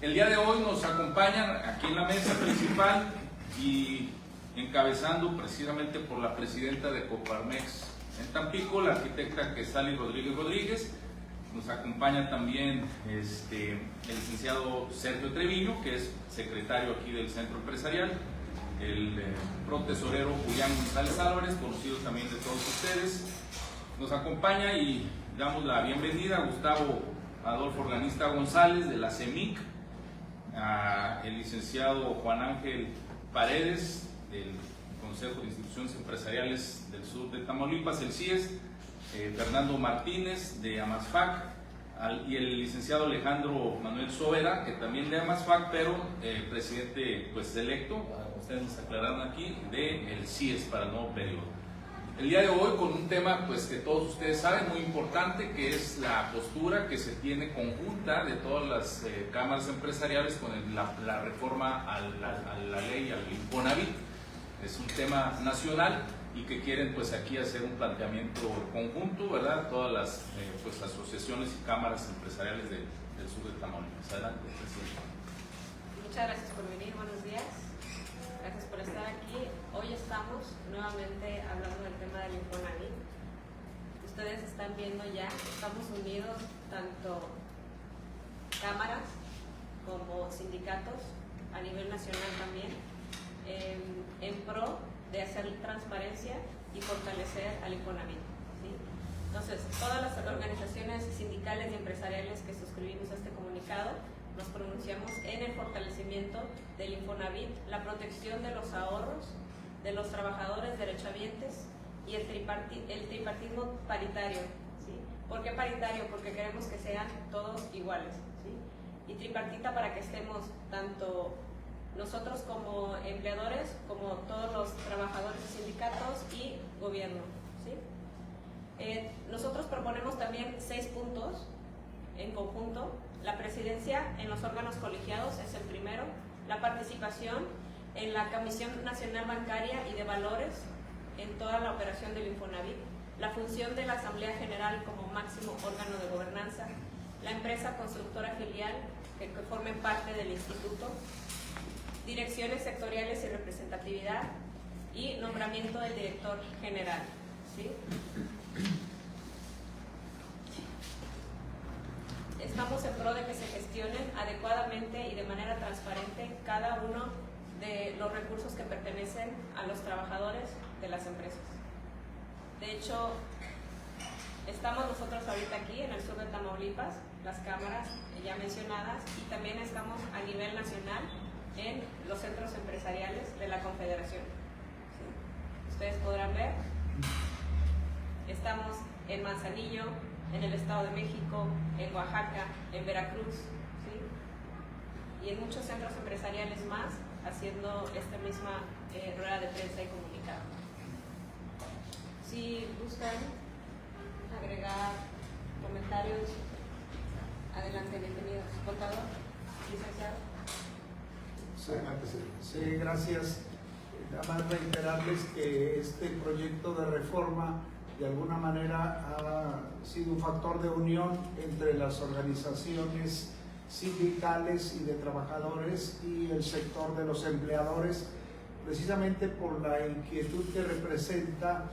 El día de hoy nos acompañan aquí en la mesa principal y encabezando precisamente por la presidenta de Coparmex en Tampico, la arquitecta Quesali Rodríguez Rodríguez. Nos acompaña también el licenciado Sergio Treviño, que es secretario aquí del Centro Empresarial, el protesorero Julián González Álvarez, conocido también de todos ustedes. Nos acompaña y damos la bienvenida a Gustavo Adolfo Organista González de la CEMIC, el licenciado Juan Ángel Paredes del Consejo de Instituciones Empresariales del Sur de Tamaulipas, el CIES, Fernando Martínez de AMASFAC y el licenciado Alejandro Manuel Sóvera, que también de AMASFAC, pero presidente pues electo, ustedes nos aclararon aquí, del CIES para el nuevo periodo. El día de hoy con un tema pues que todos ustedes saben, muy importante, que es la postura que se tiene conjunta de todas las cámaras empresariales con la reforma a la ley, al Infonavit. Es un tema nacional y que quieren pues aquí hacer un planteamiento conjunto, ¿verdad? Todas las pues, asociaciones y cámaras empresariales del sur de Tamaulipas. Adelante, presidente. Muchas gracias por venir, buenos días. Gracias por estar aquí. Hoy estamos nuevamente hablando del tema del Infonavit. Ustedes están viendo ya, estamos unidos tanto cámaras como sindicatos a nivel nacional también en pro de hacer transparencia y fortalecer al Infonavit, ¿sí? Entonces, todas las organizaciones sindicales y empresariales que suscribimos a este comunicado nos pronunciamos en el fortalecimiento del Infonavit, la protección de los ahorros de los trabajadores derechohabientes y el tripartismo paritario, ¿sí? ¿Por qué paritario? Porque queremos que sean todos iguales, ¿sí? Y tripartita para que estemos tanto nosotros como empleadores, como todos los trabajadores, sindicatos y gobierno, ¿sí? Nosotros proponemos también 6 puntos en conjunto. La presidencia en los órganos colegiados es el primero, la participación en la Comisión Nacional Bancaria y de Valores en toda la operación del Infonavit, la función de la Asamblea General como máximo órgano de gobernanza, la empresa constructora filial que forme parte del instituto, direcciones sectoriales y representatividad y nombramiento del director general, ¿sí? Estamos en pro de que se gestionen adecuadamente y de manera transparente cada uno de los recursos que pertenecen a los trabajadores de las empresas. De hecho, estamos nosotros ahorita aquí en el sur de Tamaulipas, las cámaras ya mencionadas, y también estamos a nivel nacional en los centros empresariales de la Confederación, ¿sí? Ustedes podrán ver, estamos en Manzanillo, en el Estado de México, en Oaxaca, en Veracruz, ¿sí? Y en muchos centros empresariales más, haciendo esta misma rueda de prensa y comunicado. Si gustan agregar comentarios, adelante, bienvenidos. Contador, licenciado. Sí, gracias. Nada más reiterarles que este proyecto de reforma de alguna manera ha sido un factor de unión entre las organizaciones sindicales y de trabajadores y el sector de los empleadores, precisamente por la inquietud que representa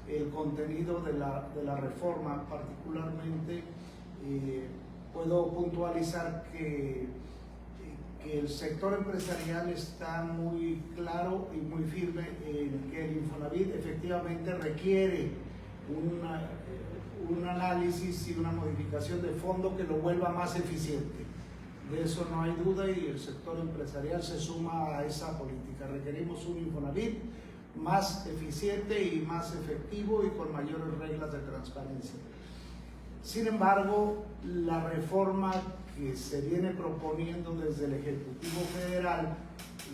el contenido de la reforma. Particularmente puedo puntualizar que el sector empresarial está muy claro y muy firme en que el Infonavit efectivamente requiere un análisis y una modificación de fondo que lo vuelva más eficiente. De eso no hay duda y el sector empresarial se suma a esa política. Requerimos un Infonavit más eficiente y más efectivo y con mayores reglas de transparencia. Sin embargo, la reforma que se viene proponiendo desde el Ejecutivo Federal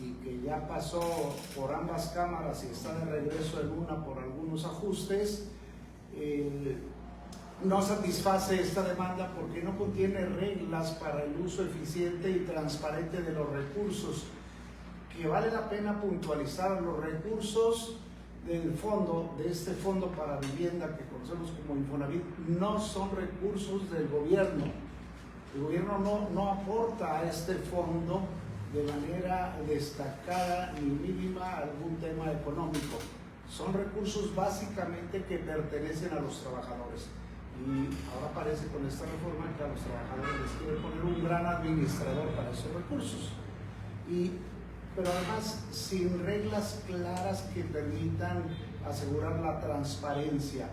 y que ya pasó por ambas cámaras y está de regreso en una por algunos ajustes, no satisface esta demanda porque no contiene reglas para el uso eficiente y transparente de los recursos, que vale la pena puntualizar. Los recursos del fondo, de este fondo para vivienda que conocemos como Infonavit, no son recursos del gobierno, El gobierno no aporta a este fondo de manera destacada ni mínima algún tema económico. Son recursos básicamente que pertenecen a los trabajadores. Y ahora parece con esta reforma que a los trabajadores les quiere poner un gran administrador para esos recursos. Pero además sin reglas claras que permitan asegurar la transparencia.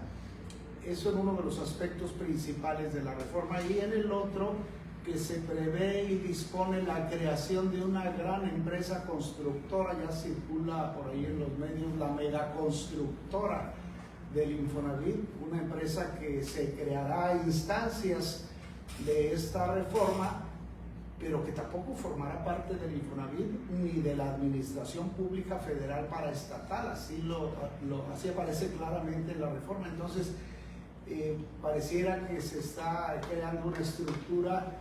Eso es uno de los aspectos principales de la reforma. Y en el otro, que se prevé y dispone la creación de una gran empresa constructora, ya circula por ahí en los medios, la megaconstructora del Infonavit, una empresa que se creará a instancias de esta reforma, pero que tampoco formará parte del Infonavit ni de la Administración Pública Federal para estatal, así aparece claramente en la reforma. Entonces, pareciera que se está creando una estructura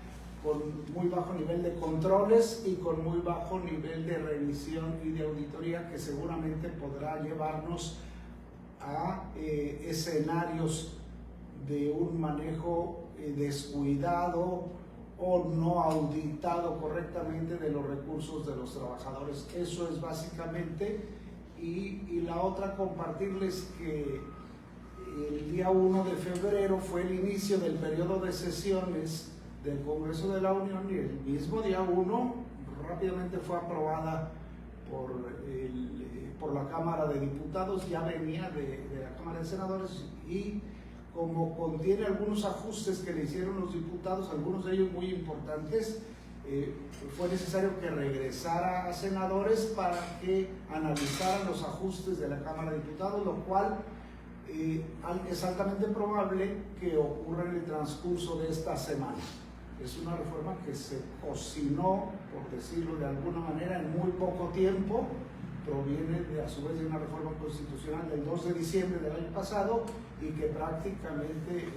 con muy bajo nivel de controles y con muy bajo nivel de revisión y de auditoría, que seguramente podrá llevarnos a escenarios de un manejo descuidado o no auditado correctamente de los recursos de los trabajadores. Eso es básicamente. Y la otra, compartirles que el día 1 de febrero fue el inicio del periodo de sesiones del Congreso de la Unión, y el mismo día 1 rápidamente fue aprobada por la Cámara de Diputados, ya venía de la Cámara de Senadores, y como contiene algunos ajustes que le hicieron los diputados, algunos de ellos muy importantes, fue necesario que regresara a senadores para que analizaran los ajustes de la Cámara de Diputados, lo cual es altamente probable que ocurra en el transcurso de esta semana. Es una reforma que se cocinó, por decirlo de alguna manera, en muy poco tiempo. Proviene a su vez de una reforma constitucional del 2 de diciembre del año pasado, y que prácticamente,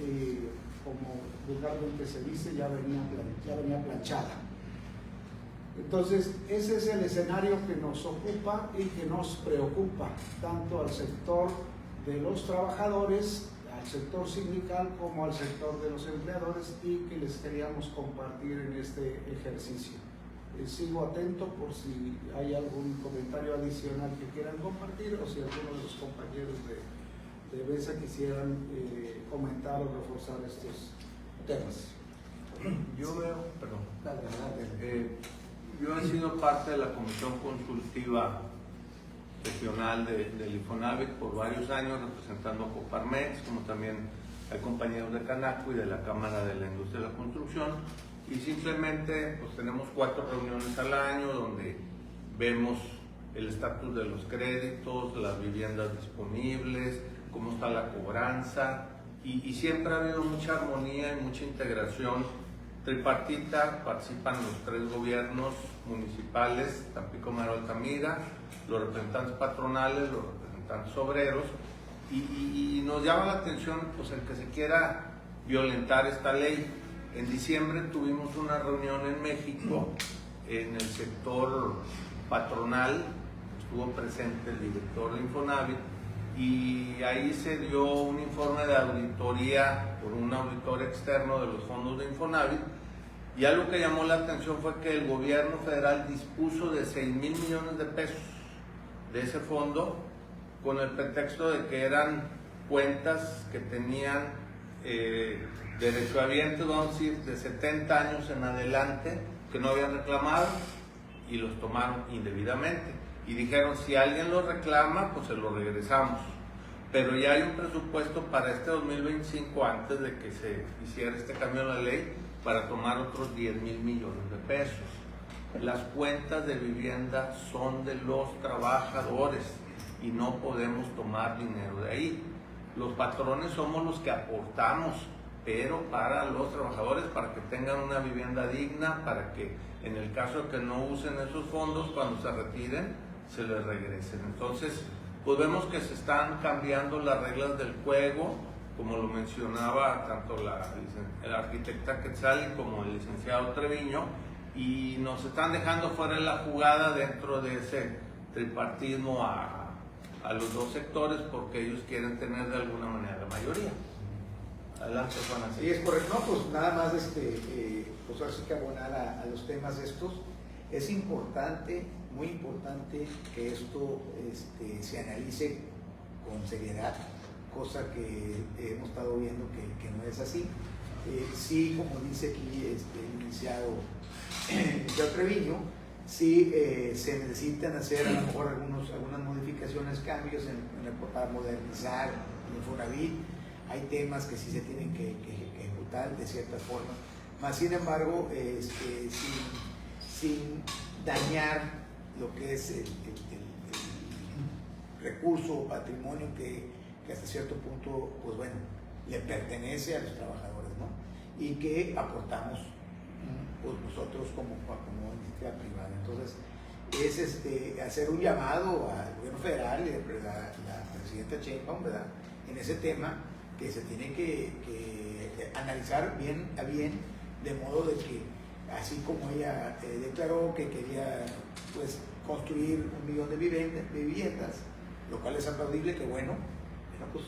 como vulgarmente se dice, ya venía planchada. Entonces, ese es el escenario que nos ocupa y que nos preocupa tanto al sector de los trabajadores, al sector sindical, como al sector de los empleadores, y que les queríamos compartir en este ejercicio. Sigo atento por si hay algún comentario adicional que quieran compartir, o si alguno de los compañeros de BESA quisieran comentar o reforzar estos temas. Yo he sido parte de la Comisión Consultiva Regional del Infonavit por varios años, representando a Coparmex, como también hay compañeros de Canaco y de la Cámara de la Industria de la Construcción, y simplemente pues tenemos 4 reuniones al año donde vemos el estatus de los créditos, las viviendas disponibles, cómo está la cobranza, y siempre ha habido mucha armonía y mucha integración tripartita. Participan los 3 gobiernos municipales, Tampico, Madero, Altamira, los representantes patronales, los representantes obreros, y nos llama la atención pues el que se quiera violentar esta ley. En diciembre tuvimos una reunión en México, en el sector patronal, estuvo presente el director de Infonavit, y ahí se dio un informe de auditoría por un auditor externo de los fondos de Infonavit, y algo que llamó la atención fue que el gobierno federal dispuso de 6,000 millones de pesos de ese fondo, con el pretexto de que eran cuentas que tenían derechohabientes, vamos a decir, de 70 años en adelante, que no habían reclamado, y los tomaron indebidamente. Y dijeron, si alguien lo reclama, pues se lo regresamos. Pero ya hay un presupuesto para este 2025, antes de que se hiciera este cambio en la ley, para tomar otros 10,000 millones de pesos. Las cuentas de vivienda son de los trabajadores y no podemos tomar dinero de ahí. Los patrones somos los que aportamos, pero para los trabajadores, para que tengan una vivienda digna, para que en el caso de que no usen esos fondos, cuando se retiren, se les regresen. Entonces, pues vemos que se están cambiando las reglas del juego, como lo mencionaba tanto la arquitecta Quetzal como el licenciado Treviño, y nos están dejando fuera de la jugada dentro de ese tripartismo a los 2 sectores, porque ellos quieren tener de alguna manera la mayoría. Adelante, Juan. Sí, es correcto. No, pues nada más pues pues ahora sí que abonar a los temas estos. Es importante, muy importante que esto se analice con seriedad, cosa que hemos estado viendo que no es así. Sí, como dice aquí el licenciado Treviño, sí se necesitan hacer a lo mejor algunas modificaciones, cambios para modernizar el Infonavit. Hay temas que sí se tienen que ejecutar de cierta forma, más sin embargo, sin dañar lo que es el recurso o patrimonio que hasta cierto punto, pues bueno, le pertenece a los trabajadores, ¿no? Y que aportamos pues nosotros como industria privada. Entonces, es hacer un llamado al gobierno federal y la presidenta Sheinbaum, ¿verdad?, en ese tema que se tiene que analizar bien a bien, de modo de que, así como ella declaró que quería pues construir 1 millón de viviendas, lo cual es aplaudible, que bueno, pues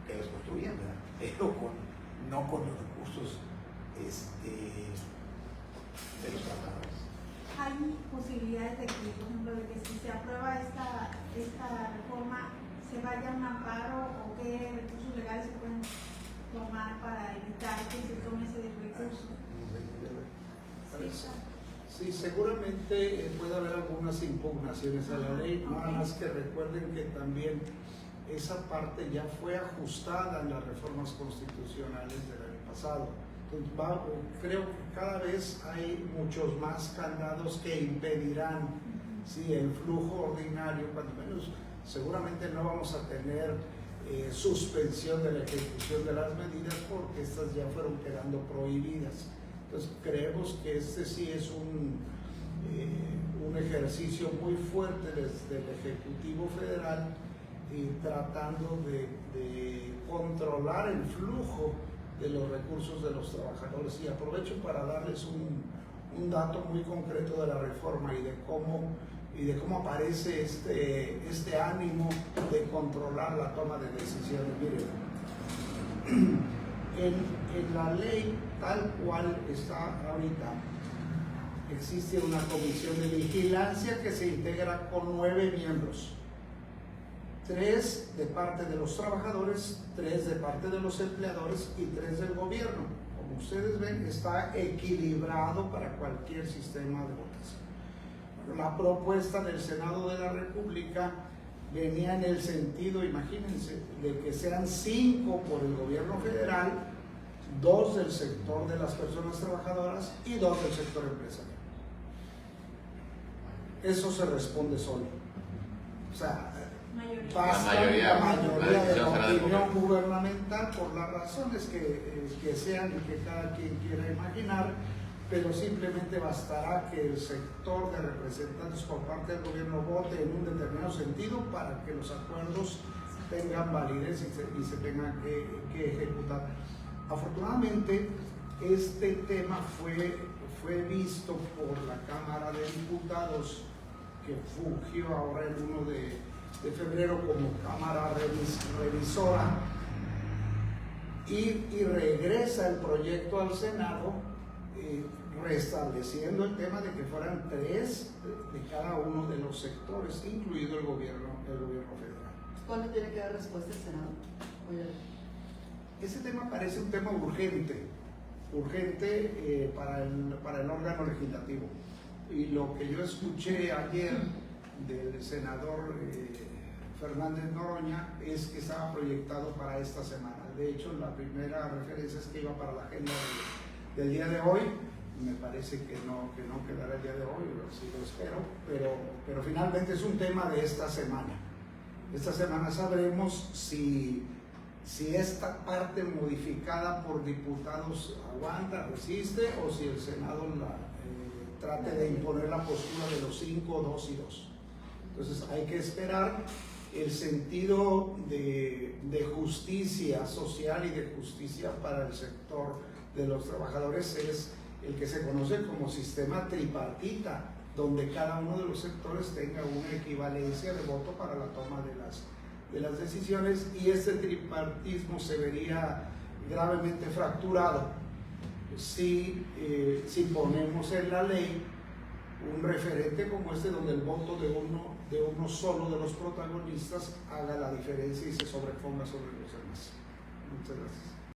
que las construyan, ¿verdad?, pero no con los recursos de los trabajadores. ¿Hay posibilidades de que, por ejemplo, de que si se aprueba esta reforma, se vaya a un amparo, o qué recursos legales se pueden tomar para evitar que se tome ese recurso? Sí, seguramente puede haber algunas impugnaciones a la ley, nada más que recuerden que también esa parte ya fue ajustada en las reformas constitucionales del año pasado. Entonces, creo que cada vez hay muchos más candados que impedirán, sí, el flujo ordinario, cuando menos. Seguramente no vamos a tener suspensión de la ejecución de las medidas, porque estas ya fueron quedando prohibidas. Entonces creemos que sí es un ejercicio muy fuerte desde el Ejecutivo Federal, tratando de controlar el flujo de los recursos de los trabajadores. Y aprovecho para darles un dato muy concreto de la reforma y de cómo aparece este ánimo de controlar la toma de decisiones. Miren, en la ley tal cual está ahorita, existe una comisión de vigilancia que se integra con 9 miembros, 3 de parte de los trabajadores, 3 de parte de los empleadores y 3 del gobierno. Como ustedes ven, está equilibrado para cualquier sistema de votación. La propuesta del Senado de la República venía en el sentido, imagínense, de que sean 5 por el gobierno federal, 2 del sector de las personas trabajadoras y 2 del sector empresarial. Eso se responde solo. O sea, basta la mayoría de la opinión gubernamental, por las razones que sean y que cada quien quiera imaginar, pero simplemente bastará que el sector de representantes por parte del gobierno vote en un determinado sentido para que los acuerdos tengan validez y se tengan que ejecutar. Afortunadamente, este tema fue visto por la Cámara de Diputados, que fungió ahora el 1 de febrero como Cámara Revisora, y regresa el proyecto al Senado, restableciendo el tema de que fueran 3 de cada uno de los sectores, incluido el gobierno federal. ¿Cuándo tiene que dar respuesta el Senado? Ese tema parece un tema urgente para el órgano legislativo. Y lo que yo escuché ayer del senador Fernández Noroña es que estaba proyectado para esta semana. De hecho, la primera referencia es que iba para la agenda del día de hoy. Me parece que no quedará el día de hoy, sí lo espero, pero finalmente es un tema de esta semana. Esta semana sabremos si esta parte modificada por diputados aguanta, resiste, o si el Senado trate de imponer la postura de los 5, 2 y 2. Entonces hay que esperar. El sentido de justicia social y de justicia para el sector de los trabajadores es el que se conoce como sistema tripartita, donde cada uno de los sectores tenga una equivalencia de voto para la toma de las decisiones, y este tripartismo se vería gravemente fracturado si ponemos en la ley un referente como este donde el voto de uno solo de los protagonistas haga la diferencia y se sobreponga sobre los demás. Muchas gracias.